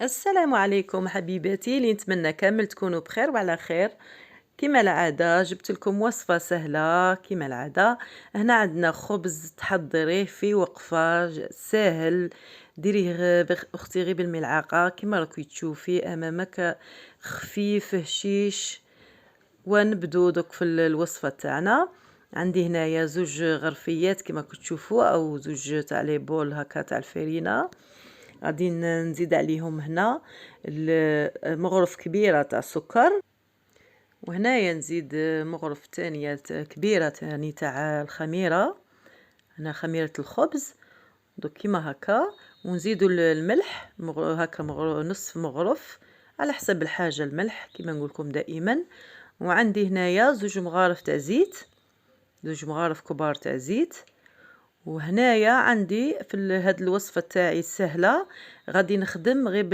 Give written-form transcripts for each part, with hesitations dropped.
السلام عليكم حبيباتي اللي نتمنى كامل تكونوا بخير وعلى خير. كما العادة جبت لكم وصفة سهلة كما العادة. هنا عندنا خبز تحضريه في وقفة ساهل. ديريه اختي غير بالملعقة كما راكي تشوفي امامك، خفيف هشيش. ونبدو دوك في الوصفة تاعنا. عندي هنايا زوج غرفيات كما كتشوفوا او زوج تاع لي بول هكا تاع الفرينة. غادي نزيد عليهم هنا مغرف كبيرة تاع السكر، وهنايا نزيد مغرف تانية كبيرة تاني تاع الخميرة، هنا خميرة الخبز دوك كيما هكا. ونزيدو الملح هكا نصف مغرف على حسب الحاجة الملح كيما نقولكم دائما. وعندي هنايا زوج مغارف تاع زيت، زوج مغارف كبار تاع زيت. وهنايا عندي في هاد الوصفه تاعي السهله غادي نخدم غير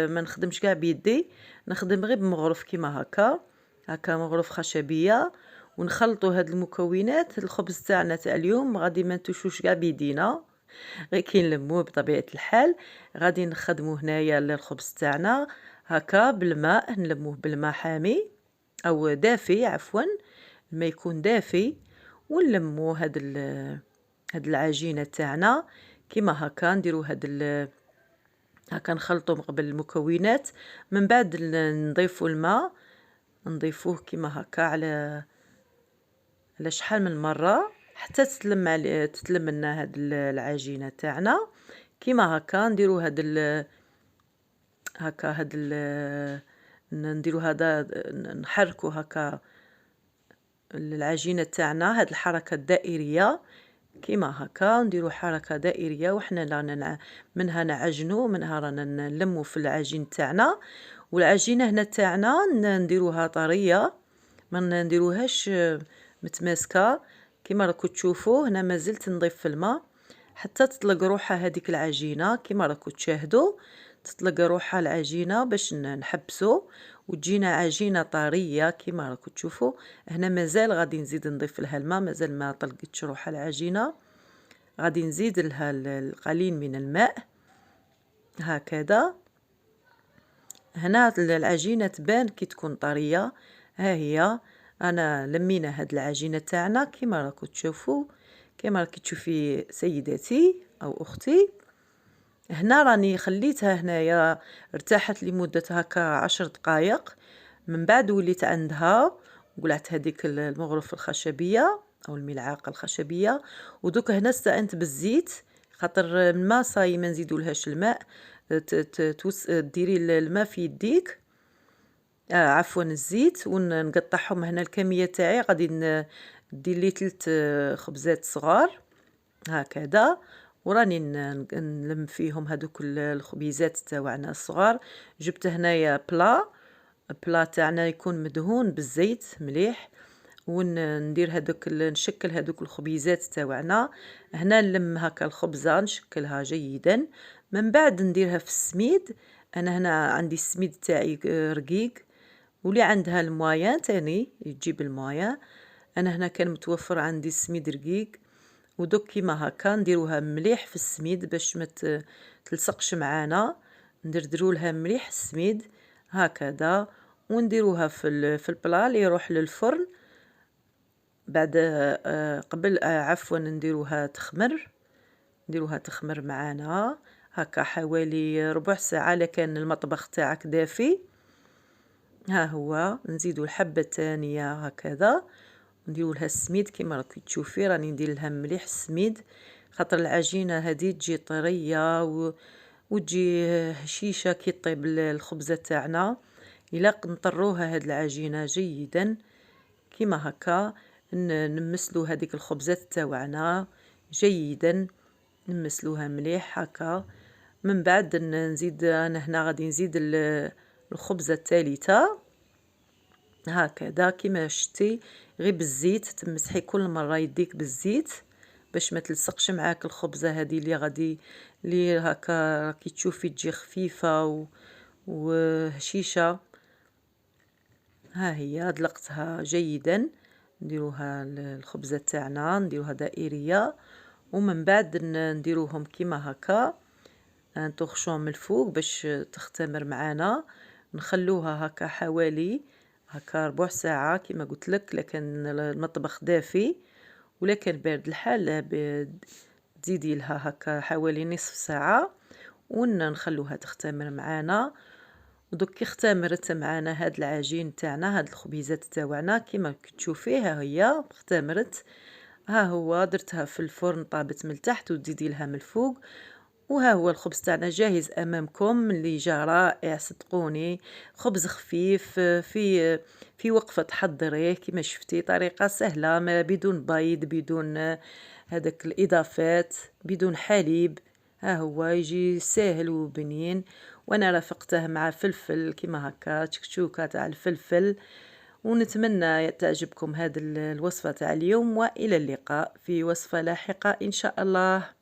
ما نخدمش كاع بيدي، نخدم غير بمغرف كيما هكا، هكا مغرف خشبيه. ونخلطوا هاد المكونات الخبز تاعنا تاع اليوم، غادي ما نتوشوش كاع بيدينا، غير كي نلموه بطبيعه الحال. غادي نخدموا هنايا الخبز تاعنا هكا بالماء، نلموه بالماء حامي او دافي عفوا، الماء يكون دافي. ونلموه هاد العجينه تاعنا كيما هكا. نديرو هكا نخلطو قبل المكونات، من بعد نضيفو الماء، نضيفوه كيما هكا على شحال من مره حتى تتلم لنا هاد العجينه تاعنا كيما هكا. نديرو نديرو هذا، نحركو هكا العجينه تاعنا، هاد الحركه الدائريه كيما هكا. نديرو حركه دائريه وحنا رانا منها نعجنو منها رانا نلمو في العجين تاعنا. والعجينه هنا تاعنا نديروها طريه، ما نديروهاش متماسكه. كيما راكم تشوفوا هنا مازلت نضيف في الماء حتى تطلق روحها هذيك العجينه كيما راكم تشاهدوا، تطلق روحها العجينه باش نحبسو وتجينا عجينه طريه كيما راكم تشوفوا. هنا مازال غادي نزيد نضيف لها الماء، مازال ما طلقتش روحها العجينه، غادي نزيد لها القليل من الماء هكذا. هنا العجينه تبان كي تكون طريه. ها هي انا لمينا هاد العجينه تاعنا كيما راكم تشوفوا، كيما راكي تشوفي سيداتي او اختي. هنا راني خليتها هنايا ارتاحت لمده هكا 10 دقائق، من بعد وليت عندها وقلعت هذيك المغرفه الخشبيه او الملعقه الخشبيه. ودوك هنا استعنت بالزيت، خاطر الماء صاي ما نزيدولهاش الماء. ديري الماء في يديك، عفوا الزيت، ونقطعهم هنا الكميه تاعي غادي ندير لي 3 خبزات صغار هكذا. وراني نلم فيهم هذوك الخبيزات تاعنا الصغار. جبت هنايا بلا تاعنا يكون مدهون بالزيت مليح، وندير هذوك نشكل هذوك الخبيزات تاعنا. هنا نلم هكا الخبزه نشكلها جيدا، من بعد نديرها في السميد. انا هنا عندي السميد تاعي رقيق، واللي عندها الموايان تاني تجيب الموايان. انا هنا كان متوفر عندي السميد رقيق، ودوك كيما هكا نديروها مليح في السميد باش ما تلصقش معانا. ندردروا لها مليح السميد هكذا، ونديروها في البلا اللي يروح للفرن. بعد قبل عفوا نديروها تخمر معانا هكا حوالي ربع ساعة لكان المطبخ تاعك دافي. ها هو نزيدو الحبة الثانية هكذا، نديرو لها السميد كيما راكي تشوفي. راني ندير لها مليح السميد خاطر العجينة هذه تجي طرية وتجي هشيشة كي طيب الخبزة تاعنا. إلا نطروها هاد العجينة جيدا كيما هكا، نمسلو هذيك الخبزات تاوعنا جيدا، نمسلوها مليح هكا. من بعد نزيد انا هنا غادي نزيد الخبزة الثالثة هكذا كيما شتي، غير بالزيت تمسحي كل مرة يديك بالزيت باش ما تلصقش معاك الخبزة هذه اللي هكا راكي تشوفي تجي خفيفة وهشيشة. ها هي دلقتها جيدا، نديروها الخبزة تاعنا نديروها دائرية، ومن بعد نديروهم كيما هكا ان طورشون من الفوق باش تختمر معانا. نخلوها هكا حوالي هكا ربع ساعة كيما قلت لك، لكن المطبخ دافي ولا كان بارد الحال تزيدي لها هكا حوالي نصف ساعة نخلوها تختمر معانا. ودوك كي اختمرت معانا هاد العجين تاعنا، هاد الخبيزات تاوعنا كيما تشوفيه ها هي اختمرت. ها هو درتها في الفرن طابت من التحت وتزيدي لها من الفوق. وها هو الخبز تاعنا جاهز امامكم، اللي جا رائع صدقوني. خبز خفيف في وقفة تحضريه كما شفتي، طريقة سهلة، ما بدون بيض، بدون هذاك الاضافات، بدون حليب. ها هو يجي ساهل وبنين. وانا رافقته مع فلفل كيما هكا تشكشوكة تاع الفلفل. ونتمنى تعجبكم هذه الوصفة تاع اليوم، والى اللقاء في وصفة لاحقة ان شاء الله.